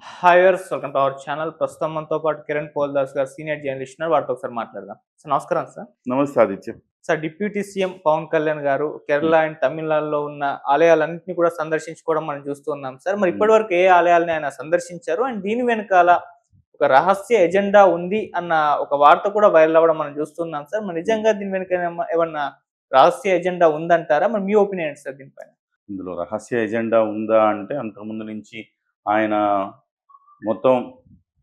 Hi viewers, welcome to our channel. ప్రస్తుతం మనతో పాటు కిరణ్ పోల్దాస్ గారు సీనియర్ జర్నలిస్ట్ ఉన్నారు. వారితో ఒకసారి మాట్లాడదాం. సార్ నమస్కారం సార్. నమస్తే Aditya. Sir, deputy CM Pawan Kalyan గారు కేరళ హ్మ్. అండ్ తమిళనాడులో ఉన్న ఆలయాలన్నింటినీ కూడా సందర్శించుకోవడం మనం చూస్తూ ఉన్నాం సార్. మరి హ్మ్. ఇప్పటివరకు ఏ ఆలయాలని ఆయన సందర్శించారు అండ్ దీని వెనకాల ఒక రహస్య ఎజెండా ఉంది అన్న ఒక వార్త కూడా వైరల్ అవ్వడం మనం చూస్తున్నాం సార్. మరి హ్మ్. నిజంగా దీని వెనుక ఏమన్నా రహస్య ఎజెండా ఉందంటారా? మరి మీ ఒపీనియన్ ఏంటి సార్ దీనిపైన? ఇందులో రహస్య ఎజెండా ఉందా అంటే అంతకుముందు నుంచి ఆయన మొత్తం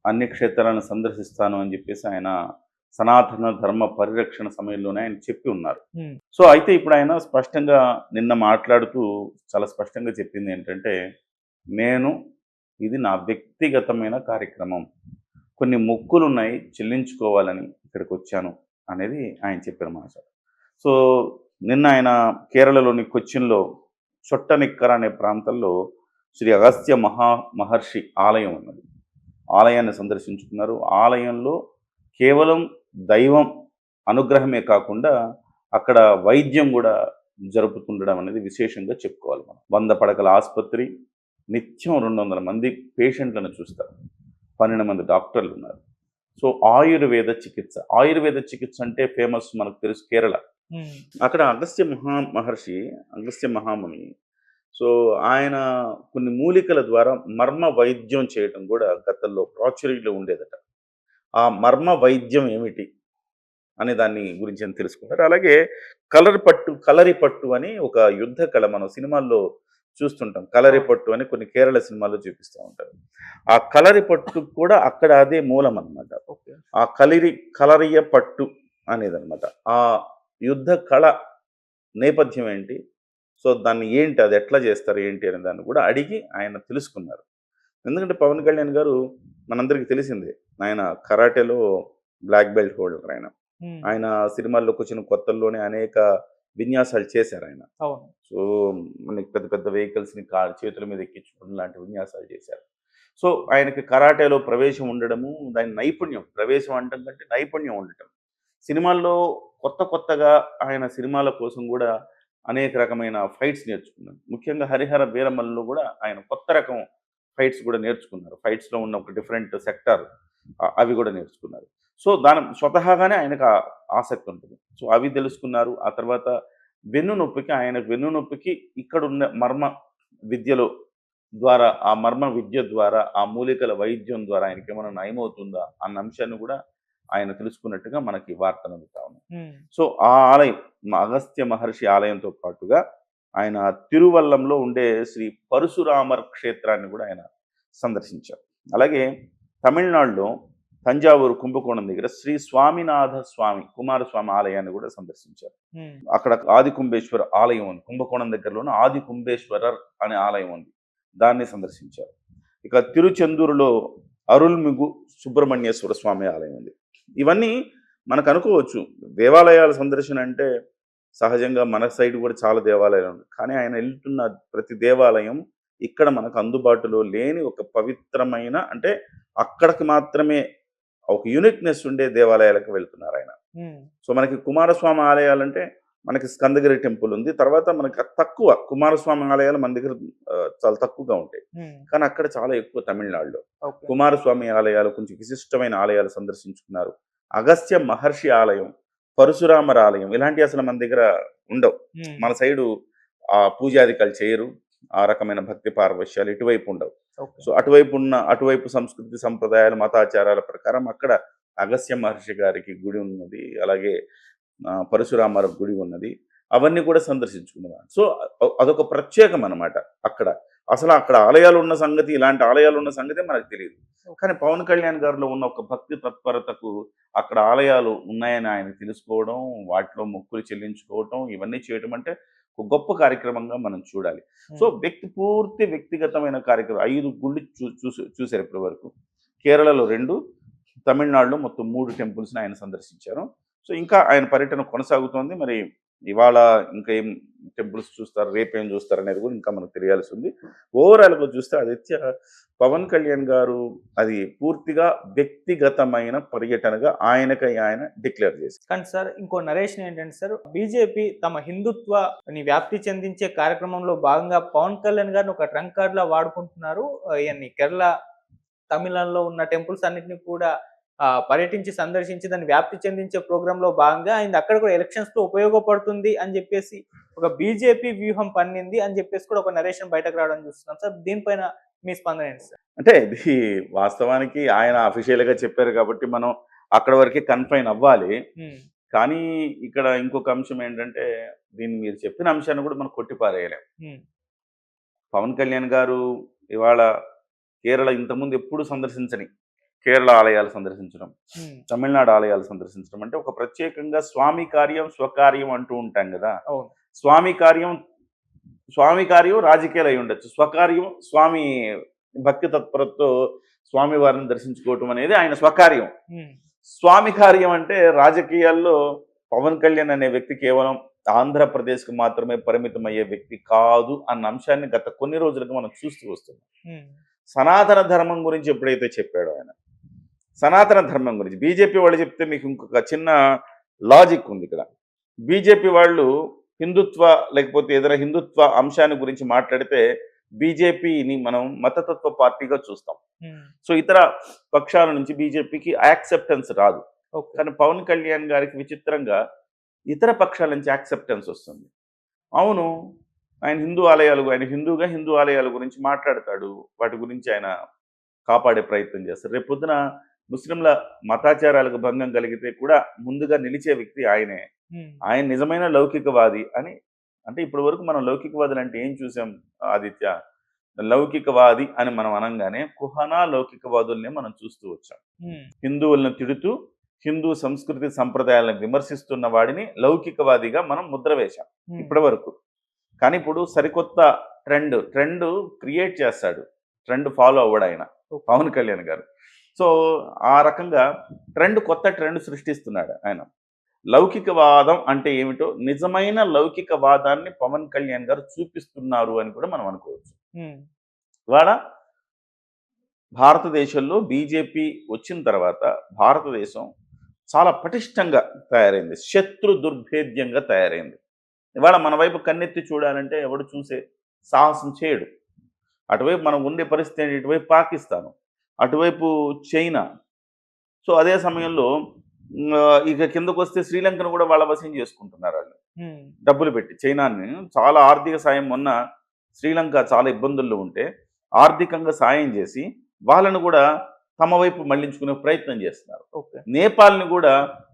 అన్ని క్షేత్రాలను సందర్శిస్తాను అని చెప్పేసి ఆయన సనాతన ధర్మ పరిరక్షణ సమయంలోనే ఆయన చెప్పి ఉన్నారు. హ్మ్. సో అయితే ఇప్పుడు ఆయన స్పష్టంగా నిన్న మాట్లాడుతూ చాలా స్పష్టంగా చెప్పింది ఏంటంటే, నేను ఇది నా వ్యక్తిగతమైన కార్యక్రమం. కొన్ని మొక్కులున్నాయి చెల్లించుకోవాలని ఇక్కడికొచ్చాను అనేది ఆయన చెప్పిన మాట. సో నిన్న ఆయన కేరళలోని కొచ్చిన్‌లో చొట్టనిక్కర అనే ప్రాంతంలో శ్రీ అగస్త్య మహర్షి ఆలయం ఉన్నది. ఆలయాన్ని సందర్శించుకున్నారు. ఆలయంలో కేవలం దైవం అనుగ్రహమే కాకుండా అక్కడ వైద్యం గూడా జరుపుతుండడం అనేది విశేషంగా చెప్పుకోవాలి మనం. 100 పడకల ఆసుపత్రి, నిత్యం 200 మంది పేషెంట్‌లను చూస్తారు. 12 మంది డాక్టర్లున్నారు. సో ఆయుర్వేద చికిత్స అంటే ఫేమస్ మనకు తెలుసు కేరళ. హ్మ్. అక్కడ మహర్షి, అగస్త్య మహాముని. సో, ఆయన కొన్ని మూలికల ద్వారా మర్మ వైద్యం చేయటం గూడా గతంలో ప్రాచుర్యంలో ఉండేదట. ఆ మర్మ వైద్యం ఏమిటి? అనే దాన్ని గురించి అని తెలుసుకున్నారు. అలాగే కలరి పట్టు అని ఒక యుద్ధ కళ మనం సినిమాల్లో చూస్తుంటాం. కలరి అవును. పట్టు అని కొన్ని కేరళ సినిమాల్లో చూపిస్తా ఉంటారు. ఆ కలరి పట్టు కూడా అక్కడ అదే మూలమనమాట. ఓకే. ఆ కలరియ పట్టు అనేదనమాట. ఆ యుద్ధ కళ నేపథ్యం ఏంటి? సో, దాన్ని ఏంటి? అది ఎట్లా చేస్తారు? ఏంటి? అనే దాన్ని కూడా అడిగి ఆయన తెలుసుకున్నారు. ఎందుకంటే 'పవన్ కళ్యాణ్' గారు మనందరికీ తెలిసిందే. ఆయన కరాటేలో బ్లాక్ బెల్ట్ హోల్డర్ ఆయన. హ్మ్. ఆయన సినిమాల్లోకొచ్చిన కొత్తల్లోనే అనేక విన్యాసాలు చేశారాయన. అవును. సో, మనకి పెద్ద పెద్ద వెహికల్స్‌ని చేతుల మీద ఎక్కించుకోవడం లాంటి విన్యాసాలు చేశారు. సో, ఆయనకి కరాటేలో ప్రవేశం ఉండడము, దాని నైపుణ్యం, ప్రవేశం అనటం కంటే నైపుణ్యం ఉండటం. సినిమాల్లో కొత్తగా ఆయన సినిమాల కోసం గూడా అనేక రకమైన ఫైట్స్ నేర్చుకున్నారు. ముఖ్యంగా 'హరిహర వీరమల్లు'లో గూడా ఆయన కొత్త రకం ఫైట్స్ గూడా నేర్చుకున్నారు. ఫైట్స్‌లో ఉన్న ఒక డిఫరెంట్ సెక్టార్ అవి గూడా నేర్చుకున్నారు. సో, స్వతహాగానే ఆయనకు ఆసక్తి ఉంటుంది. సో, అవి తెలుసుకున్నారు. ఆ తర్వాత వెన్నునొప్పికి ఇక్కడున్న విద్యలో ఆ మర్మ విద్య ద్వారా, ఆ మూలికల వైద్యం ద్వారా ఆయనకేమైనా నయమవుతుందా అన్న అంశాన్ని గూడా ఆయన తెలుసుకున్నట్టుగా మనకి వార్తలు అందుతా ఉన్నాయి. హ్మ్. సో, ఆ ఆలయం అగస్త్య మహర్షి ఆలయంతో పాటుగా ఆయన తిరువల్లంలో ఉండే శ్రీ పరశురామర్ క్షేత్రాన్ని గూడా ఆయన సందర్శించారు. అలాగే తమిళనాడులో తంజావూరు కుంభకోణం దగ్గర శ్రీ స్వామినాథ స్వామి, కుమారస్వామి ఆలయాన్ని గూడా సందర్శించారు. హ్మ్. అక్కడ ఆది కుంభేశ్వర ఆలయం ఉంది. కుంభకోణం దగ్గరలోనే ఆది కుంభేశ్వరర్ అనే ఆలయం ఉంది. దాన్ని సందర్శించారు. ఇక తిరుచెందూరులో అరుల్మిగు సుబ్రహ్మణ్యేశ్వర స్వామి ఆలయం ఉంది. ఇవన్నీ మనకనుకోవచ్చు. దేవాలయాల సందర్శన అంటే సహజంగా మన సైడ్ గూడా చాలా దేవాలయాలు ఉన్నాయి. కానీ ఆయన ఎళ్తున్న ప్రతి దేవాలయం ఇక్కడ మనకు అందుబాటులో లేని ఒక పవిత్రమైన అంటే అక్కడికి మాత్రమే ఒక యూనిక్‌నెస్ ఉండే దేవాలయాలకు వెళ్తున్నారాయన. హ్మ్. సో, మనకి కుమారస్వామి ఆలయాలంటే మనకి స్కందగిరి టెంపుల్ ఉంది. తర్వాత మనకి తక్కువ కుమారస్వామి ఆలయాలు మన దగ్గర చాలా తక్కువగా ఉంటాయి. హ్మ్. కానీ అక్కడ చాలా ఎక్కువ తమిళనాడులో. ఓకే. కుమారస్వామి ఆలయాలు కొంచెం విశిష్టమైన ఆలయాలు సందర్శించుకున్నారు. అగస్త్య మహర్షి ఆలయం, పరశురామర్ ఆలయం ఇలాంటివి అసలు మన దగ్గర ఉండవు. హ్మ్. మన సైడు పూజాదికాలు చేయరు. ఆ రకమైన భక్తి పారవశ్యాలు ఇటువైపు ఉండవు. ఓకే. సో, అటువైపు సంస్కృతి, సంప్రదాయాలు, మతాచారాల ప్రకారం అక్కడ అగస్త్య మహర్షి గారికి గుడి ఉన్నది. అలాగే పరశురామర గుడి ఉన్నది. అవన్నీ కూడా సందర్శించుకునేవాడిని. సో, అదొక ప్రత్యేకం అన్నమాట అక్కడ. అక్కడ ఆలయాలున్న సంగతి, ఇలాంటి ఆలయాలున్న సంగతే మనకు తెలీదు. కానీ 'పవన్ కళ్యాణ్' గారిలో ఉన్న ఒక భక్తి తత్పరతకు అక్కడ ఆలయాలు ఉన్నాయని ఆయన తెలుసుకోవడం, వాటిలో మొక్కులు చెల్లించుకోవటం, ఇవన్నీ చేయటం అంటే ఒక గొప్ప కార్యక్రమంగా మనం చూడాలి. సో, హ్మ్. పూర్తి వ్యక్తిగతమైన కార్యక్రమం 5 గుళ్ళు చూసారు ఇప్పటి వరకు. కేరళలో 2, తమిళనాడులో మొత్తం 3 టెంపుల్స్‌ని ఆయన సందర్శించారు. సో, ఇంకా ఆయన పర్యటన కొనసాగుతోంది. మరి ఇవాళ ఇంకా ఏం టెంపుల్స్ చూస్తారు, రేపేం చూస్తారనేది కూడా ఇంకా మనకు తెలియాల్సి ఉంది. ఓవరాల్‌గా చూస్తే ఆదిత్య, పవన్ కళ్యాణ్ గారు అది పూర్తిగా వ్యక్తిగతమైన పర్యటనగా ఆయనకై ఆయన డిక్లేర్ చేశారు. కానీ సార్, ఇంకో నరేషన్ ఏంటంటే సార్, బీజేపీ తమ హిందుత్వని వ్యాప్తి చెందించే కార్యక్రమంలో భాగంగా పవన్ కళ్యాణ్ గారిని ఒక ట్రంక్ కార్డ్‌లా వాడుకుంటున్నారు. ఇయన్ని కేరళ తమిళనాడులో ఉన్న టెంపుల్స్ అన్నిటిని కూడా పర్యటించి సందర్శించి దాన్ని వ్యాప్తి చెందించే ప్రోగ్రామ్‌లో భాగంగా ఆయన అక్కడ కూడా ఎలక్షన్స్‌లో ఉపయోగపడుతుంది అని చెప్పేసి ఒక బీజేపీ వ్యూహం పన్నింది అని చెప్పేసి కూడా ఒక నరేషన్ బయటకు రావడం చూస్తున్నాం సార్. దీనిపైన మీ స్పందన ఏంటి సార్? అంటే ఇది వాస్తవానికి ఆయన అఫీషియల్‌గా చెప్పారు కాబట్టి మనం అక్కడి వరకే కన్ఫైన్ అవ్వాలి. హ్మ్. కానీ ఇక్కడ ఇంకొక అంశం ఏంటంటే దీన్ని మీరు చెప్పిన అంశాన్ని కూడా మనం కొట్టిపారేయలేం. హ్మ్. పవన్ కళ్యాణ్ గారు ఇవాళ కేరళ ఇంతకుముందు ఎప్పుడు సందర్శించని కేరళ ఆలయాలు సందర్శించడం, హ్మ్. తమిళనాడు ఆలయాలు సందర్శించడం అంటే ఒక ప్రత్యేకంగా స్వామి కార్యం స్వకార్యం అంటూ ఉంటాం కదా. అవును. స్వామి కార్యం స్వామి కార్యం రాజకీయాలు అయి ఉండొచ్చు, స్వకార్యం స్వామి భక్తి తత్పరతతో స్వామి వారిని దర్శించుకోవటం అనేది ఆయన స్వకార్యం. హ్మ్. స్వామి కార్యం అంటే రాజకీయాల్లో పవన్ కళ్యాణ్ అనే వ్యక్తి కేవలం ఆంధ్రప్రదేశ్కి మాత్రమే పరిమితం అయ్యే వ్యక్తి కాదు అన్న అంశాన్ని గత కొన్ని రోజులుగా మనం చూస్తూ వస్తున్నాం. హ్మ్. సనాతన ధర్మం గురించి ఎప్పుడైతే చెప్పాడో ఆయన, సనాతన ధర్మం గురించి బీజేపీ వాళ్ళు చెప్తే మీకు ఇంకొక చిన్న లాజిక్ ఉంది ఇక్కడ. బీజేపీ వాళ్ళు హిందుత్వ లేకపోతే ఏదైనా హిందుత్వ అంశాన్ని గురించి మాట్లాడితే బీజేపీని మనం మతతత్వ పార్టీగా చూస్తాం. హ్మ్. సో ఇతర పక్షాల నుంచి బీజేపీకి యాక్సెప్టెన్స్ రాదు. ఓకే. కానీ పవన్ కళ్యాణ్ గారికి విచిత్రంగా ఇతర పక్షాల నుంచి యాక్సెప్టెన్స్ వస్తుంది. అవును, ఆయన ఆయన హిందూగా హిందూ ఆలయాల గురించి మాట్లాడతాడు, వాటి గురించి ఆయన కాపాడే ప్రయత్నం చేస్తారు. రేపు పొద్దున ముస్లింల మతాచారాలకు భంగం కలిగితే కూడా ముందుగా నిలిచే వ్యక్తి ఆయనే. హ్మ్. ఆయన నిజమైన లౌకికవాది అని. అంటే ఇప్పటి వరకు మనం లౌకికవాదులు అంటే ఏం చూసాం ఆదిత్య? లౌకికవాది అని మనం అనంగానే కుహనా లౌకికవాదుల్ని మనం చూస్తూ వచ్చాం. హ్మ్. హిందువులను తిడుతూ హిందూ సంస్కృతి సంప్రదాయాలను విమర్శిస్తున్న వాడిని లౌకికవాదిగా మనం ముద్ర వేశాం హ్మ్. ఇప్పటి వరకు. కానీ ఇప్పుడు సరికొత్త ట్రెండ్ క్రియేట్ చేస్తాడు, ట్రెండ్ ఫాలో అవ్వడు ఆయన పవన్ కళ్యాణ్ గారు. సో ఆ రకంగా కొత్త ట్రెండ్ సృష్టిస్తున్నాడు ఆయన. లౌకికవాదం అంటే ఏమిటో నిజమైన లౌకికవాదాన్ని పవన్ కళ్యాణ్ గారు చూపిస్తున్నారు అని కూడా మనం అనుకోవచ్చు. హ్మ్. ఇవాళ భారతదేశంలో బీజేపీ వచ్చిన తర్వాత భారతదేశం చాలా పటిష్టంగా తయారైంది, శత్రు దుర్భేద్యంగా తయారైంది. ఇవాళ మన వైపు కన్నెత్తి చూడాలంటే ఎవడు చూసే సాహసం చేయడు. అటువైపు మనం ఉండే పరిస్థితి ఏంటి? ఇటువైపు పాకిస్తాను, అటువైపు చైనా. సో అదే సమయంలో ఇక కిందకు వస్తే శ్రీలంకను కూడా వాళ్ళ వశం చేసుకుంటున్నారు వాళ్ళు, హ్మ్. డబ్బులు పెట్టి. చైనాని చాలా ఆర్థిక సాయం, మొన్న శ్రీలంక చాలా ఇబ్బందుల్లో ఉంటే ఆర్థికంగా సాయం చేసి వాళ్ళను కూడా తమ వైపు మళ్లించుకునే ప్రయత్నం చేస్తున్నారు. ఓకే. నేపాల్ని కూడా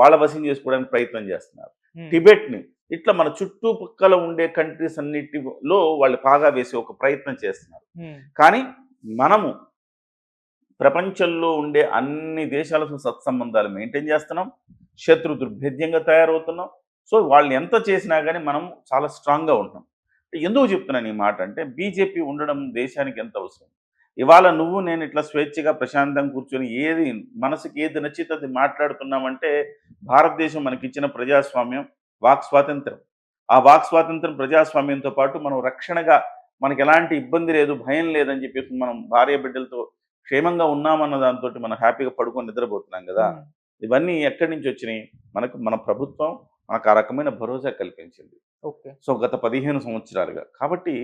వాళ్ళ వశం చేసుకోవడానికి ప్రయత్నం చేస్తున్నారు. హ్మ్. టిబెట్ని, ఇట్లా మన చుట్టుపక్కల ఉండే కంట్రీస్ అన్నిటిలో వాళ్ళు పాగా వేసి ఒక ప్రయత్నం చేస్తున్నారు. హ్మ్. కానీ మనము ప్రపంచంలో ఉండే అన్ని దేశాలతో సత్సంబంధాలు మెయింటైన్ చేస్తున్నాం, శత్రు దుర్భేద్యంగా తయారవుతున్నాం. సో వాళ్ళు ఎంత చేసినా కానీ మనం చాలా స్ట్రాంగ్గా ఉంటున్నాం. ఎందుకు చెప్తున్నాను ఈ మాట అంటే, బీజేపీ ఉండడం దేశానికి ఎంత అవసరం. ఇవాళ నువ్వు నేను ఇట్లా స్వేచ్ఛగా ప్రశాంతంగా కూర్చొని మనసుకి ఏది నచ్చితే అది మాట్లాడుతున్నామంటే భారతదేశం మనకిచ్చిన ప్రజాస్వామ్యం, వాక్ స్వాతంత్రం. ఆ వాక్ స్వాతంత్రం ప్రజాస్వామ్యంతో పాటు మనం రక్షణగా, మనకి ఎలాంటి ఇబ్బంది లేదు, భయం లేదని చెప్పేసి మనం భార్య బిడ్డలతో క్షేమంగా ఉన్నామన్న దాంతో మనం హ్యాపీగా పడుకొని నిద్రపోతున్నాం కదా. హ్మ్. ఇవన్నీ ఎక్కడి నుంచి వచ్చినాయి? మన ప్రభుత్వం మనకు ఆ రకమైన భరోసా కల్పించింది. ఓకే. సో గత 15 సంవత్సరాలుగా. కాబట్టి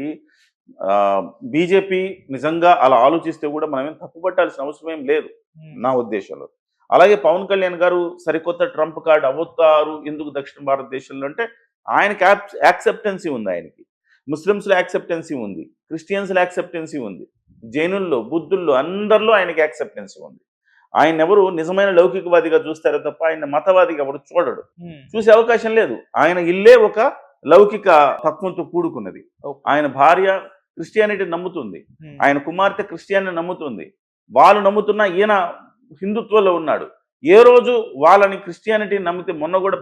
బీజేపీ నిజంగా అలా ఆలోచిస్తే కూడా మనమేం తప్పుపట్టాల్సిన అవసరం ఏం లేదు హ్మ్. నా ఉద్దేశంలో. అలాగే పవన్ కళ్యాణ్ గారు సరికొత్త ట్రంప్ కార్డ్ అవుతారు ఎందుకు దక్షిణ భారతదేశంలో అంటే, ఆయనకి యాక్సెప్టెన్సీ ఉంది. ఆయనకి ముస్లిమ్స్లో యాక్సెప్టెన్సీ ఉంది, క్రిస్టియన్స్లో యాక్సెప్టెన్సీ ఉంది, జైనుల్లో, బుద్ధుల్లో అందరిలో ఆయనకి యాక్సెప్టెన్సీ ఉంది. ఆయన ఎవరు నిజమైన లౌకికవాదిగా చూస్తారో తప్ప ఆయన మతవాదిగా ఎవరు చూడడు, హ్మ్. చూసే అవకాశం లేదు. ఆయన ఇల్లే ఒక లౌకిక తత్వంతో కూడుకున్నది. ఓకే. ఆయన భార్య క్రిస్టియానిటీ నమ్ముతుంది, హ్మ్. ఆయన కుమార్తె క్రిస్టియాని నమ్ముతుంది. వాళ్ళు నమ్ముతున్న ఈయన హిందుత్వంలో ఉన్నాడు. ఏ రోజు వాళ్ళని క్రిస్టియానిటీ నమ్మితే, మొన్న కూడా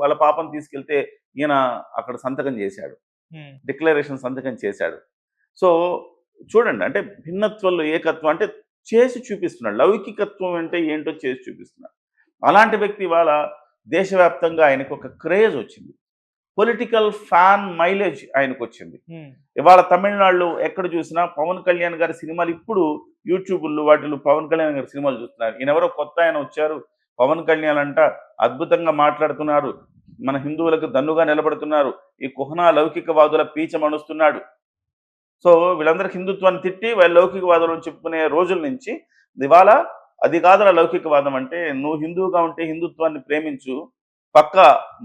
వాళ్ళ పాపను తీసుకెళ్తే ఈయన అక్కడ సంతకం చేశాడు, హ్మ్. డిక్లరేషన్ సంతకం చేశాడు. సో చూడండి, అంటే భిన్నత్వంలో ఏకత్వం అంటే చేసి చూపిస్తున్నాడు. లౌకికత్వం అంటే ఏంటో చేసి చూపిస్తున్నాడు. అలాంటి వ్యక్తి ఇవాళ దేశవ్యాప్తంగా ఆయనకు ఒక క్రేజ్ వచ్చింది, పొలిటికల్ ఫ్యాన్ మైలేజ్ ఆయనకు వచ్చింది. హ్మ్. ఇవాళ తమిళనాడులో ఎక్కడ చూసినా పవన్ కళ్యాణ్ గారి సినిమాలు, ఇప్పుడు యూట్యూబ్లో వాటిలో పవన్ కళ్యాణ్ గారి సినిమాలు చూస్తున్నారు. ఈయనెవరో కొత్త ఆయన వచ్చారు, పవన్ కళ్యాణ్ అంట అద్భుతంగా మాట్లాడుతున్నారు, మన హిందువులకు దన్నుగా నిలబడుతున్నారు, ఈ కుహనా లౌకికవాదుల పీచమణుస్తున్నాడు. సో వీళ్ళందరూ హిందుత్వాన్ని తిట్టి వాళ్ళ లౌకికవాదం చెప్పుకునే రోజుల నుంచి ఇవాళ అది కాదురా లౌకికవాదం అంటే, నువ్వు హిందువుగా ఉంటే హిందుత్వాన్ని ప్రేమించు, పక్క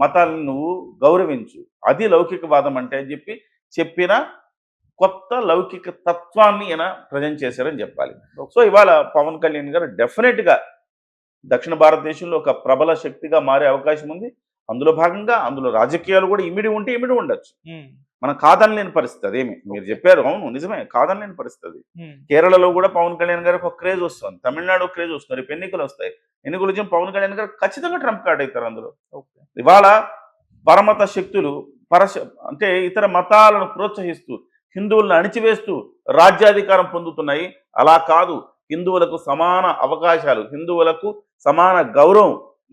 మతాలను నువ్వు గౌరవించు, అది లౌకికవాదం అంటే అని చెప్పిన కొత్త లౌకిక తత్వాన్ని ఈయన ప్రజెంట్ చేశారని చెప్పాలి. సో ఇవాళ పవన్ కళ్యాణ్ గారు డెఫినెట్గా దక్షిణ భారతదేశంలో ఒక ప్రబల శక్తిగా మారే అవకాశం ఉంది. అందులో భాగంగా అందులో రాజకీయాలు కూడా ఇమిడి ఉంటే ఇమిడి ఉండొచ్చు. మనం కాదనలేని పరిస్థితి అదేమి మీరు చెప్పారు, అవును నిజమే, కాదనలేని పరిస్థితి. కేరళలో కూడా పవన్ కళ్యాణ్ గారికి ఒక క్రేజ్ వస్తుంది, తమిళనాడు క్రేజ్ వస్తుంది, రేపు ఎన్నికలు వస్తాయి. ఎన్నికలు వచ్చి పవన్ కళ్యాణ్ గారు ఖచ్చితంగా ట్రంప్ కార్డ్ అవుతారు అందులో. ఇవాళ పరమత శక్తులు అంటే ఇతర మతాలను ప్రోత్సహిస్తూ హిందువులను అణిచివేస్తూ రాజ్యాధికారం పొందుతున్నాయి. అలా కాదు, హిందువులకు సమాన అవకాశాలు, హిందువులకు సమాన గౌరవం